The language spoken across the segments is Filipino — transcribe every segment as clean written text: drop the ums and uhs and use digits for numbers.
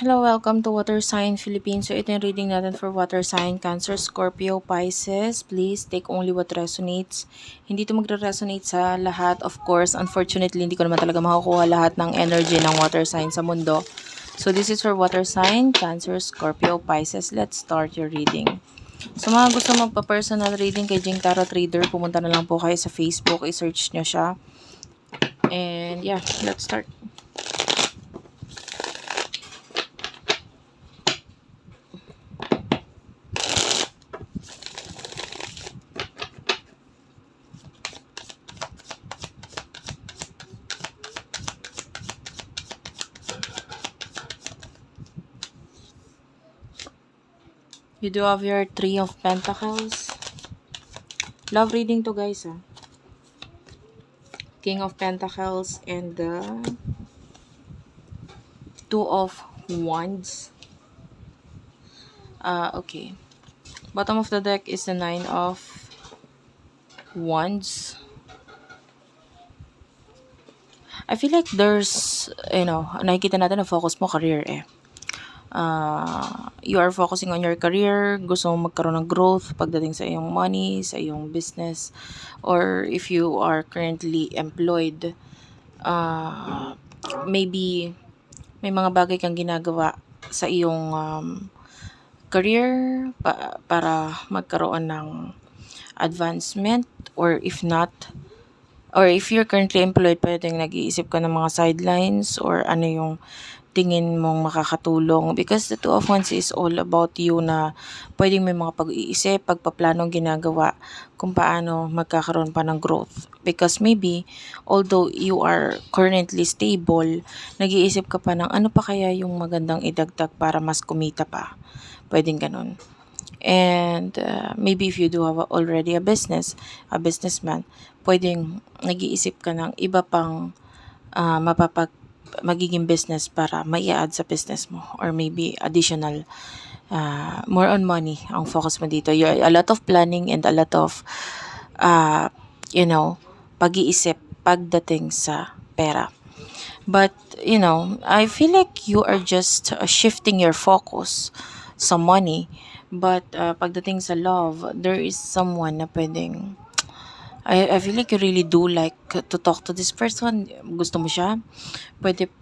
Hello, welcome to Water Sign Philippines. So ito yung reading natin for Water Sign, Cancer, Scorpio, Pisces. Please take only what resonates. Hindi ito magre-resonate sa lahat. Of course, unfortunately, hindi ko naman talaga makukuha lahat ng energy ng water sign sa mundo. So this is for Water Sign, Cancer, Scorpio, Pisces. Let's start your reading. Sa mga gusto magpa-personal reading kay Jing Tarot Reader, pumunta na lang po kayo sa Facebook, i-search nyo siya. And yeah, let's start. You do have your Three of Pentacles. Love reading to, guys. King of Pentacles and the Two of Wands. Okay. Bottom of the deck is the Nine of Wands. I feel like there's, nakikita natin na focus mo career you are focusing on your career, gusto mong magkaroon ng growth pagdating sa iyong money, sa iyong business, or if you are currently employed, maybe may mga bagay kang ginagawa sa iyong career para magkaroon ng advancement, or if you're currently employed, pwedeng nag-iisip ka ng mga sidelines or ano yung tingin mong makakatulong, because the Two of Wands is all about you na pwedeng may mga pag-iisip, pagpaplanong ginagawa kung paano magkakaroon pa ng growth. Because maybe, although you are currently stable, nag-iisip ka pa ng ano pa kaya yung magandang idagdag para mas kumita pa. Pwedeng ganun. And maybe if you do have already a businessman, pwedeng nag-iisip ka ng iba pang magiging business para mai-add sa business mo, or maybe additional more on money ang focus mo dito. A lot of planning and a lot of pag-iisip pagdating sa pera. But I feel like you are just shifting your focus sa money, but pagdating sa love, there is someone na pwedeng I feel like you really do like to talk to this person. Gusto mo siya?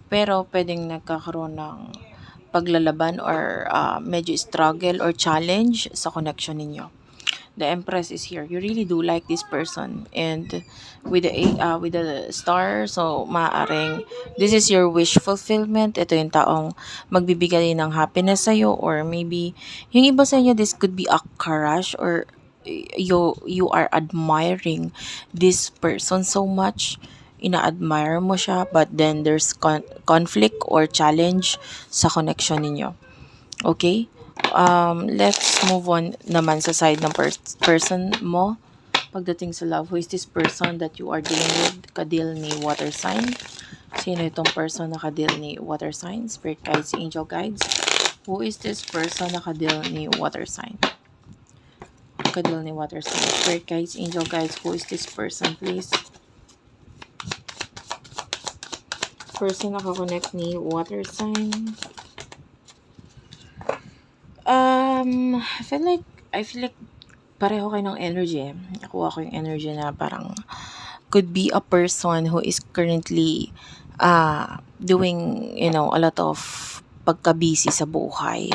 Pero pwedeng nagkakaroon ng paglalaban or medyo struggle or challenge sa connection ninyo. The Empress is here. You really do like this person, and with the star, so maaring this is your wish fulfillment. Ito yung taong magbibigay ng happiness sa'yo, or maybe yung iba sa inyo, this could be a crush, or you are admiring this person so much, ina-admire mo siya, but then there's conflict or challenge sa connection ninyo. Okay? Let's move on naman sa side ng person mo. Pagdating sa love, who is this person that you are dealing with? Kadil ni water sign. Sino itong person na kadil ni water sign? Spirit guides, angel guides. Who is this person na kadil ni water sign? Kadil ni water sign. Spirit guides, angel guides. Who is this person, please? Person nakakonect ni water sign. I feel like pareho kayo ng energy. Nakuha ko yung energy na parang could be a person who is currently doing, a lot of pagka-busy sa buhay.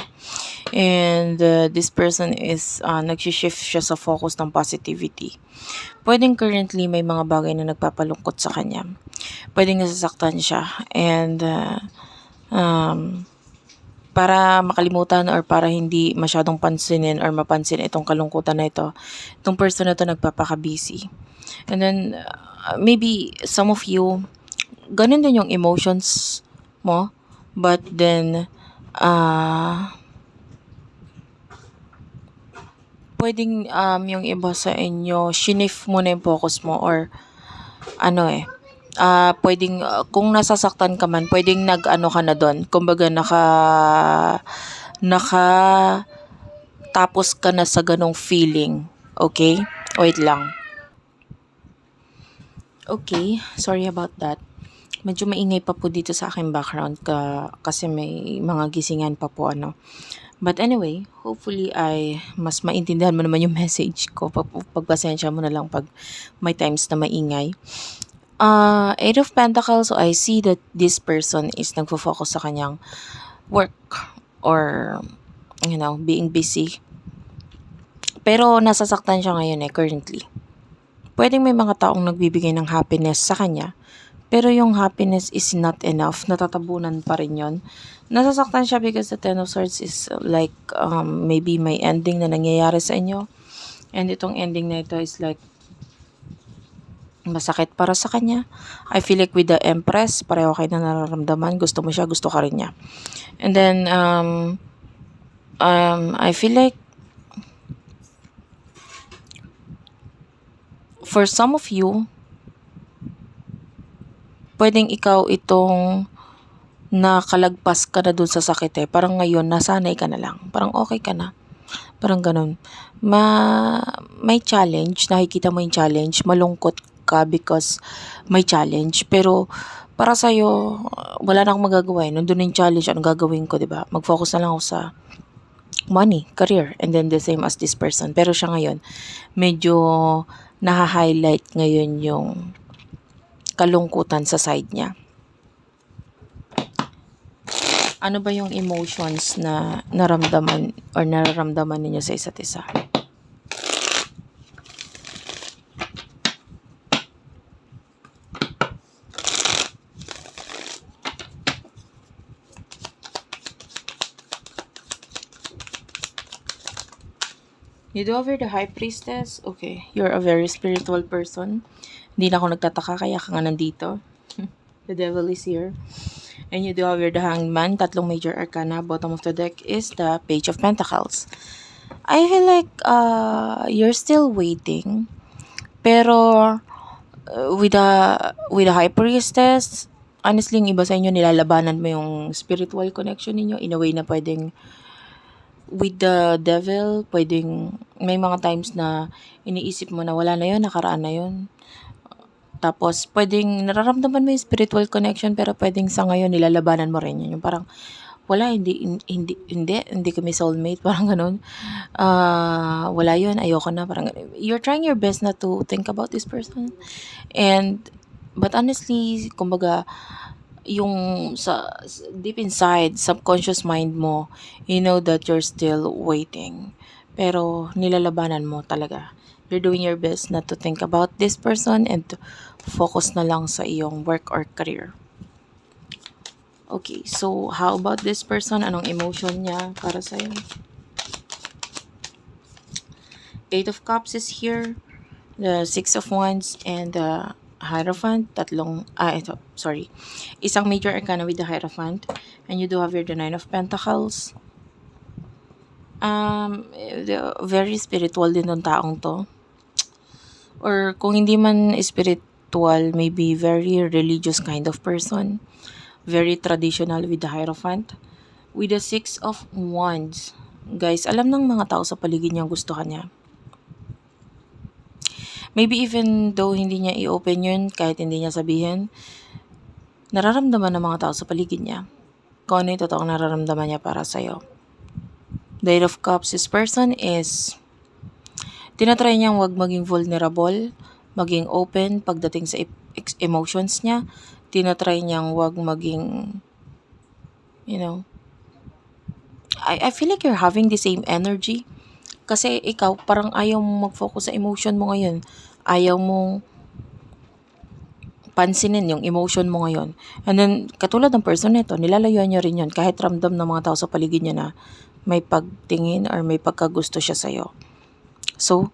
And this person is nag-shift siya sa focus ng positivity. Pwedeng currently may mga bagay na nagpapalungkot sa kanya. Pwedeng nasasaktan siya. And para makalimutan or para hindi masyadong pansinin or mapansin itong kalungkutan na ito, itong person na ito nagpapaka-busy. And then, maybe some of you, ganun din yung emotions mo, but then, pwedeng yung iba sa inyo, shift mo na yung focus mo, or pwedeng kung nasasaktan ka man, pwedeng nag-ano ka na doon. Kumbaga tapos ka na sa ganong feeling. Okay? Wait lang. Okay, sorry about that. Medyo maingay pa po dito sa aking background kasi may mga gisingan pa po ano. But anyway, hopefully ay mas maintindihan mo naman yung message ko. Pagpasensya mo na lang pag may times na maingay. Eight of Pentacles, so I see that this person is nagfo-focus sa kanyang work or being busy. Pero nasasaktan siya ngayon currently. Pwedeng may mga taong nagbibigay ng happiness sa kanya, pero yung happiness is not enough. Natatabunan pa rin yun. Nasasaktan siya because the Ten of Swords is like maybe may ending na nangyayari sa inyo. And itong ending na ito is like masakit para sa kanya. I feel like with the Empress, pareho kayo na nararamdaman. Gusto mo siya, gusto ka rin niya. And then, I feel like for some of you, pwedeng ikaw itong nakalagpas ka na dun sa sakit Parang ngayon, nasanay ka na lang. Parang okay ka na. Parang ganun. May challenge, nakikita mo yung challenge, malungkot ka because may challenge. Pero para sa'yo, wala na akong magagawa Nandun yung challenge, anong gagawin ko, diba? Mag-focus na lang ako sa money, career, and then the same as this person. Pero siya ngayon, medyo naha-highlight ngayon yung kalungkutan sa side niya. Ano ba yung emotions na naramdaman or nararamdaman ninyo sa isa't isa? You do over the High Priestess? Okay, you're a very spiritual person. Hindi na ako nagtataka kaya ka nga nandito. The Devil is here. And you do have the Hangman, tatlong major arcana. Bottom of the deck is the Page of Pentacles. I feel like you're still waiting. Pero with the High Priestess, honestly, yung iba sa inyo nilalabanan mo yung spiritual connection ninyo in a way na pwedeng with the Devil, pwedeng may mga times na iniisip mo na wala na yun, nakaraan na yun. Tapos, pwedeng nararamdaman mo yung spiritual connection pero pwedeng sa ngayon nilalabanan mo rin yun. Yung parang, wala, hindi kami soulmate, parang ganun. Wala yun, ayoko na, parang ganun. You're trying your best not to think about this person. But honestly, kumbaga, yung deep inside, subconscious mind mo, you know that you're still waiting. Pero nilalabanan mo talaga. You're doing your best not to think about this person and to focus na lang sa iyong work or career. Okay, so how about this person? Anong emotion niya para sa'yo? Eight of Cups is here. The Six of Wands and the Hierophant. Isang major arcana with the Hierophant. And you do have here the Nine of Pentacles. Very spiritual din ng taong to. Or kung hindi man spiritual, maybe very religious kind of person. Very traditional with the Hierophant. With the Six of Wands, guys, alam ng mga tao sa paligid niya gusto ka niya. Maybe even though hindi niya i-open yun, kahit hindi niya sabihin, nararamdaman ng mga tao sa paligid niya kung ano yung totoong nararamdaman niya para sa'yo. The Eight of Cups, this person is tinatry niyang wag maging vulnerable, maging open pagdating sa emotions niya. Tinatry niyang wag maging, I feel like you're having the same energy. Kasi ikaw, parang ayaw mong mag-focus sa emotion mo ngayon. Ayaw mong pansinin yung emotion mo ngayon. And then, katulad ng person nito, nilalayuan niya rin yun. Kahit ramdam ng mga tao sa paligid niya na may pagtingin or may pagkagusto siya sa'yo. So,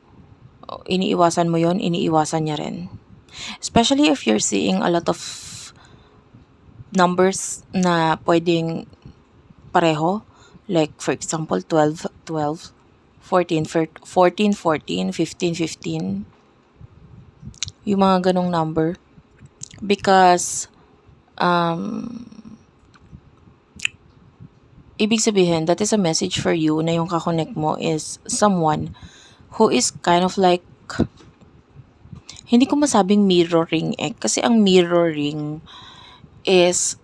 iniiwasan mo yon, iniiwasan niya rin. Especially if you're seeing a lot of numbers na pwedeng pareho. Like, for example, 12, 12, 14, 14, 15, 15. Yung mga ganong number. Because, ibig sabihin, that is a message for you na yung kakonect mo is someone who is kind of like, hindi ko masabing mirroring kasi ang mirroring is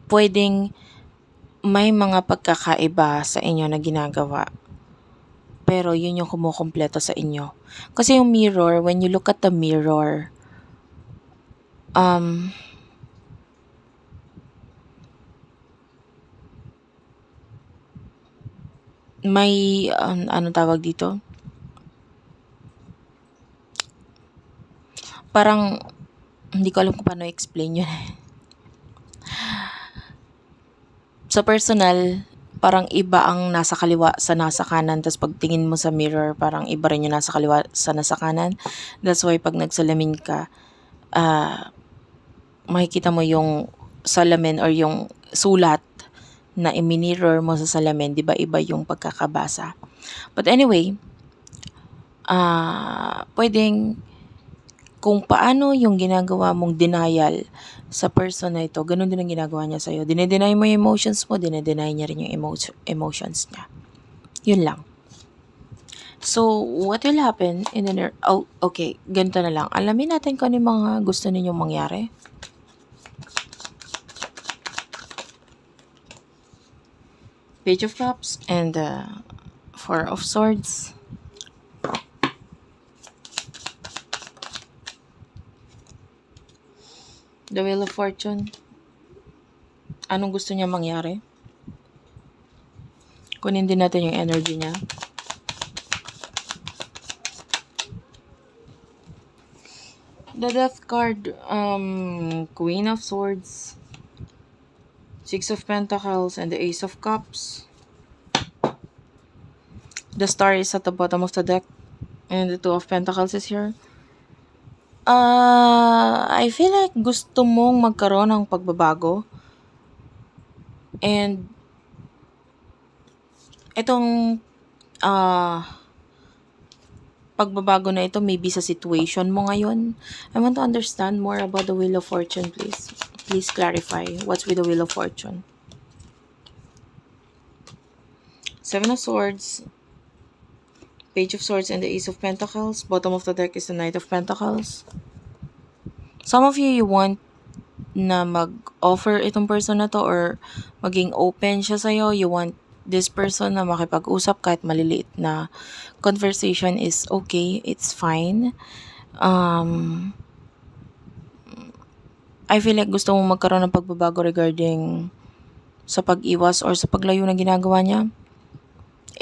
pwedeng may mga pagkakaiba sa inyo na ginagawa, pero yun yung kumukumpleto sa inyo. Kasi yung mirror, when you look at the mirror, um, may, anong tawag dito? Parang, hindi ko alam kung paano i-explain yun. Sa personal, parang iba ang nasa kaliwa sa nasa kanan. Tapos pagtingin mo sa mirror, parang iba rin yung nasa kaliwa sa nasa kanan. That's why pag nagsalamin ka, makikita mo yung salamin or yung sulat na i-mirror mo sa salamin. Di ba iba yung pagkakabasa? But anyway, pwedeng kung paano yung ginagawa mong denial sa person na ito, ganun din ang ginagawa niya sa'yo. Dinedeny mo yung emotions mo, dinedeny niya rin yung emotions niya. Yun lang. So, what will happen in the okay, ganito na lang. Alamin natin kung ano yung mga gusto ninyong mangyari. Page of Cups and Four of Swords. The Wheel of Fortune. Anong gusto niya mangyari? Kunin din natin yung energy niya. The Death card, Queen of Swords, Six of Pentacles, and the Ace of Cups. The Star is at the bottom of the deck, and the Two of Pentacles is here. I feel like gusto mong magkaroon ng pagbabago. And itong pagbabago na ito maybe sa situation mo ngayon. I want to understand more about the Wheel of Fortune, please. Please clarify what's with the Wheel of Fortune. Seven of Swords, Page of Swords, and the Ace of Pentacles. Bottom of the deck is the Knight of Pentacles. Some of you want na mag-offer itong person na to or maging open siya sa'yo. You want this person na makipag-usap kahit maliliit na conversation is okay. It's fine. I feel like gusto mong magkaroon ng pagbabago regarding sa pag-iwas or sa paglayo na ginagawa niya.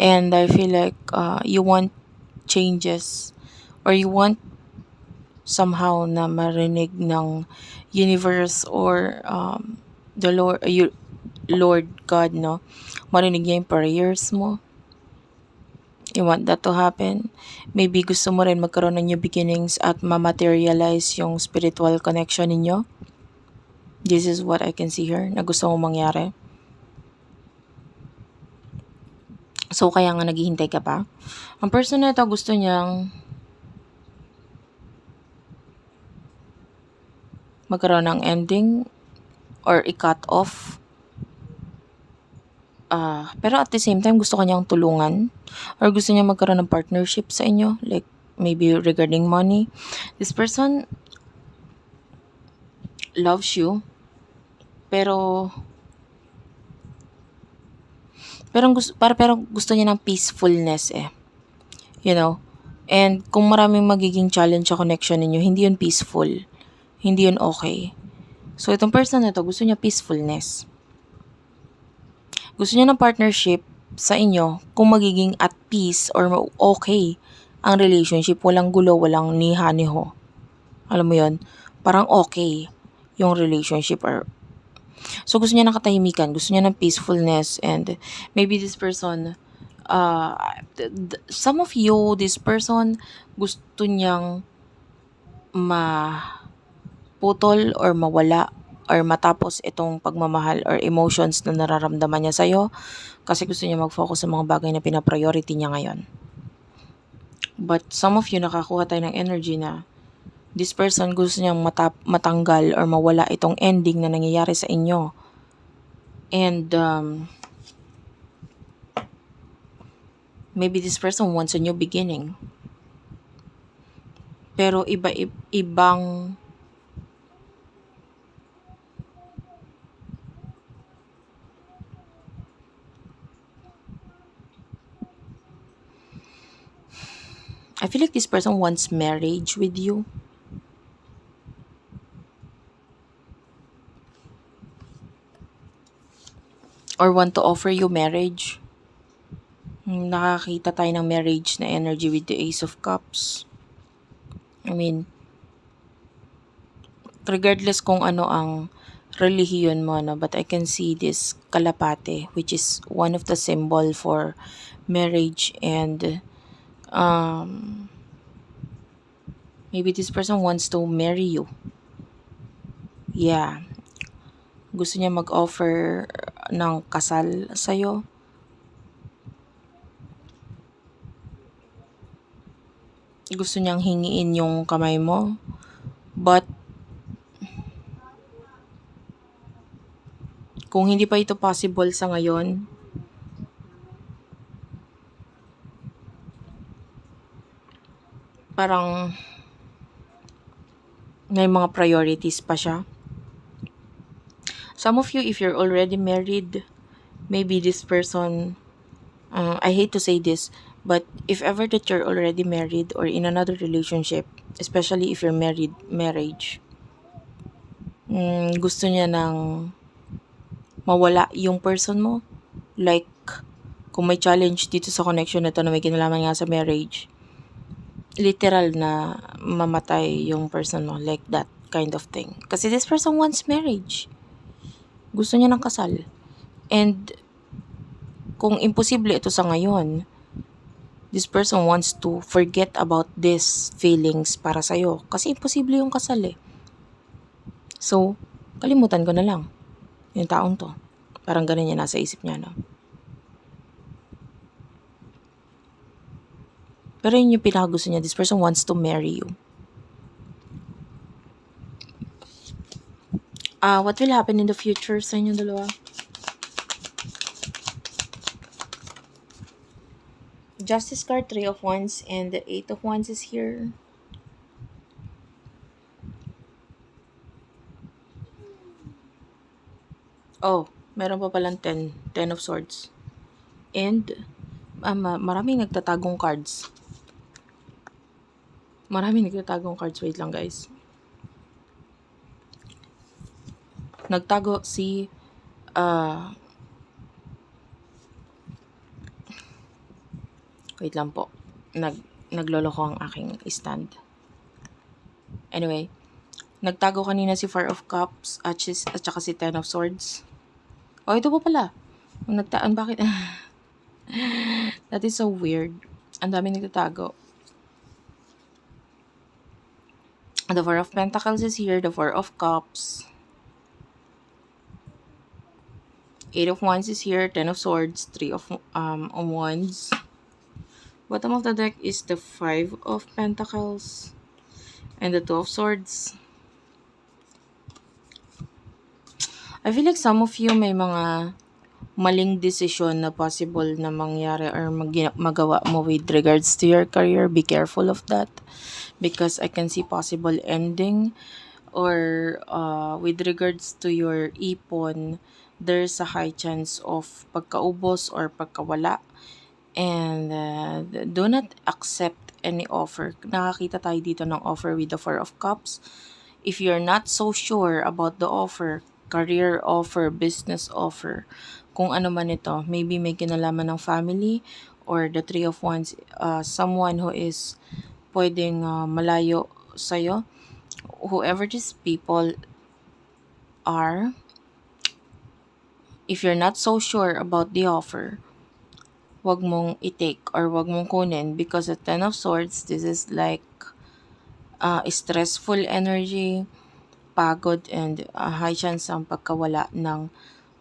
And I feel like you want changes or you want somehow na marinig ng universe or the Lord God, no? Marinig niya yung prayers mo. You want that to happen. Maybe gusto mo rin magkaroon ng new beginnings at ma-materialize yung spiritual connection ninyo. This is what I can see here na gusto mong mangyari. So, kaya nga naghihintay ka pa. Ang person na ito gusto niyang magkaroon ng ending or i-cut off. Pero at the same time, gusto kanyang tulungan or gusto niya magkaroon ng partnership sa inyo. Like, maybe regarding money. This person loves you. Pero gusto niya ng peacefulness eh. You know? And kung maraming magiging challenge sa connection ninyo, hindi yun peaceful. Hindi yun okay. So, itong person na to, gusto niya peacefulness. Gusto niya ng partnership sa inyo kung magiging at peace or okay ang relationship. Walang gulo, walang niha-niho. Alam mo yun? Parang okay yung relationship or so gusto niya ng katahimikan, gusto niya ng peacefulness, and maybe this person, some of you, this person, gusto niyang maputol or mawala or matapos itong pagmamahal or emotions na nararamdaman niya sa'yo kasi gusto niya mag-focus sa mga bagay na pinapriority niya ngayon. But some of you, nakakuha tayo ng energy na this person gusto niyang matanggal or mawala itong ending na nangyayari sa inyo. And maybe this person wants a new beginning. Pero ibang I feel like this person wants marriage with you or want to offer you marriage. Nakakita tayo ng marriage na energy with the Ace of Cups. I mean, regardless kung ano ang relihiyon mo, no, but I can see this kalapate, which is one of the symbol for marriage, and um, maybe this person wants to marry you. Yeah, gusto niya mag-offer ng kasal sa'yo. Gusto niyang hingiin yung kamay mo. But, kung hindi pa ito possible sa ngayon, parang may mga priorities pa siya. Some of you, if you're already married, maybe this person, I hate to say this, but if ever that you're already married or in another relationship, especially if you're marriage, gusto niya nang mawala yung person mo. Like, kung may challenge dito sa connection na to na may kinalaman nga sa marriage, literal na mamatay yung person mo. Like that kind of thing. Kasi this person wants marriage. Gusto niya ng kasal. And kung imposible ito sa ngayon, this person wants to forget about these feelings para sa'yo. Kasi imposible yung kasal eh. So, kalimutan ko na lang yung taong to. Parang ganun yan nasa isip niya, no? Pero yun yung pinakagusto niya. This person wants to marry you. What will happen in the future sa inyong dalawa? Justice card, 3 of Wands, and the 8 of Wands is here. Oh, meron pa palang 10 of Swords. And, maraming nagtatagong cards. Wait lang guys. Nagtago si, wait lang po. Nagloloko ang aking stand. Anyway, nagtago kanina si 4 of Cups at saka si 10 of Swords. Oh, ito po pala. Bakit? That is so weird. Ang dami nagtatago. The 4 of Pentacles is here. The 4 of Cups. 8 of Wands is here. 10 of Swords. 3 of Wands. Bottom of the deck is the 5 of Pentacles. And the 2 of Swords. I feel like some of you may mga maling decision na possible na mangyari or magawa mo with regards to your career. Be careful of that. Because I can see possible ending. Or with regards to your ipon, there's a high chance of pagkaubos or pagkawala. And do not accept any offer. Nakakita tayo dito ng offer with the 4 of Cups. If you're not so sure about the offer, career offer, business offer, kung ano man ito, maybe may kinalaman ng family or the 3 of Wands, someone who is pwedeng malayo sa'yo. Whoever these people are, if you're not so sure about the offer, wag mong i-take or wag mong kunin because the 10 of Swords, this is like stressful energy, pagod, and high chance ang pagkawala ng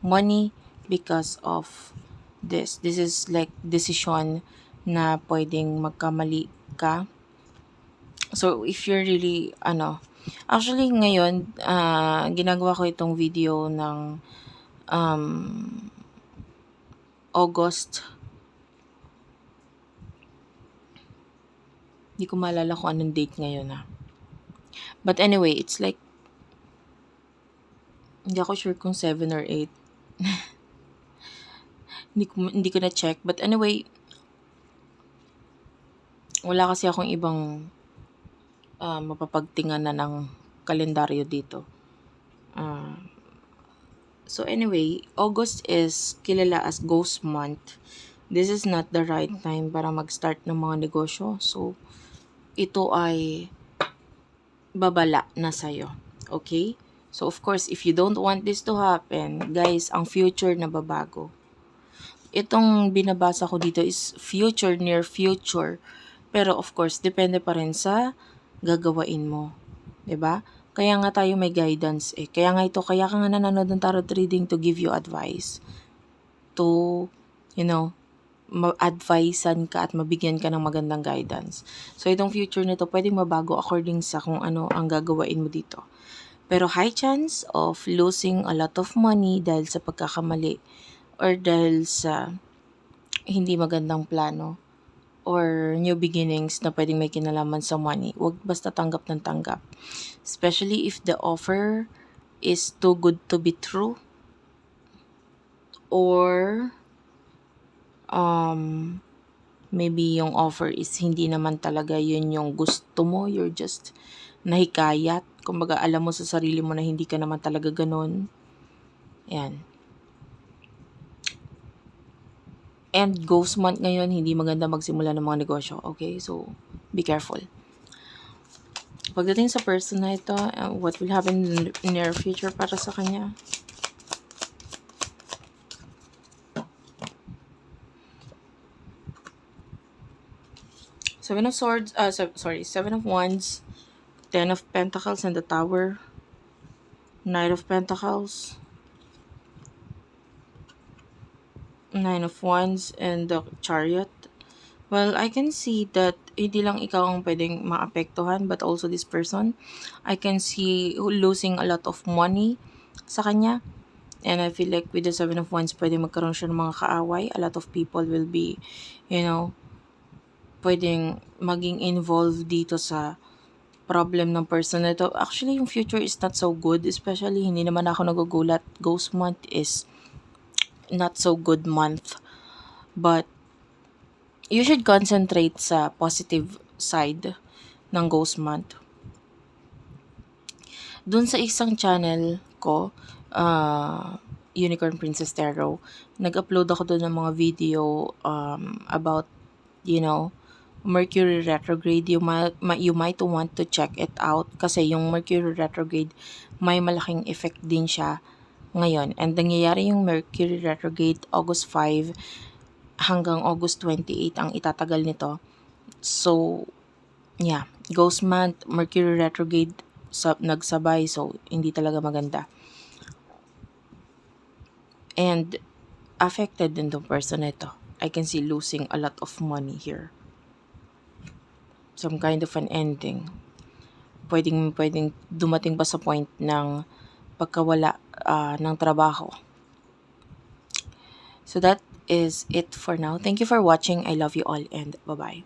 money because of this. This is like decision na pwedeng magkamali ka. So, if you're really, actually ngayon, ginagawa ko itong video ng August. Hindi ko maalala kung anong date ngayon But anyway, it's like, hindi ako sure kung 7 or 8. hindi ko na check. But anyway, Wala kasi akong ibang mapapagtingan na ng kalendaryo dito. Ah, so anyway, August is kilala as ghost month. This is not the right time para mag-start ng mga negosyo. So, ito ay babala na sa'yo. Okay? So, of course, if you don't want this to happen, guys, ang future na babago. Itong binabasa ko dito is future, near future. Pero of course, depende pa rin sa gagawain mo. 'Di ba? Kaya nga tayo may guidance eh. Kaya ka nga nanonood ng tarot reading to give you advice. To, you know, ma-advisean ka at mabigyan ka ng magandang guidance. So, itong future nito pwedeng mabago according sa kung ano ang gagawain mo dito. Pero high chance of losing a lot of money dahil sa pagkakamali or dahil sa hindi magandang plano or new beginnings na pwedeng may kinalaman sa money. Huwag basta tanggap ng tanggap. Especially if the offer is too good to be true or maybe yung offer is hindi naman talaga yun yung gusto mo. You're just nahikayat. Kumbaga alam mo sa sarili mo na hindi ka naman talaga ganun. Yan. And ghost month ngayon, hindi maganda magsimula ng mga negosyo. Okay? So, be careful. Pagdating sa person na ito, what will happen in the near future para sa kanya? Seven of Swords, Seven of Wands, Ten of Pentacles and the Tower, Knight of Pentacles, Nine of Wands and the Chariot. Well, I can see that hindi lang ikaw ang pwedeng maapektuhan but also this person. I can see losing a lot of money sa kanya. And I feel like with the Seven of Wands, pwede magkaroon siya ng mga kaaway. A lot of people will be, pwedeng maging involved dito sa problem ng person na ito. Actually, yung future is not so good. Especially, hindi naman ako nagugulat. Ghost month is not so good month. But, you should concentrate sa positive side ng ghost month. Dun sa isang channel ko, Unicorn Princess Tarot, nag-upload ako doon ng mga video about, Mercury retrograde. You might want to check it out kasi yung Mercury retrograde, may malaking effect din siya ngayon. And nangyayari yung Mercury retrograde August 5 hanggang August 28 ang itatagal nito. So, yeah, ghost month, Mercury retrograde, nagsabay, so hindi talaga maganda. And affected din tong person nito. I can see losing a lot of money here. Some kind of an ending. Pwedeng dumating pa sa point ng pagkawala ng trabaho. So that is it for now. Thank you for watching. I love you all and bye-bye.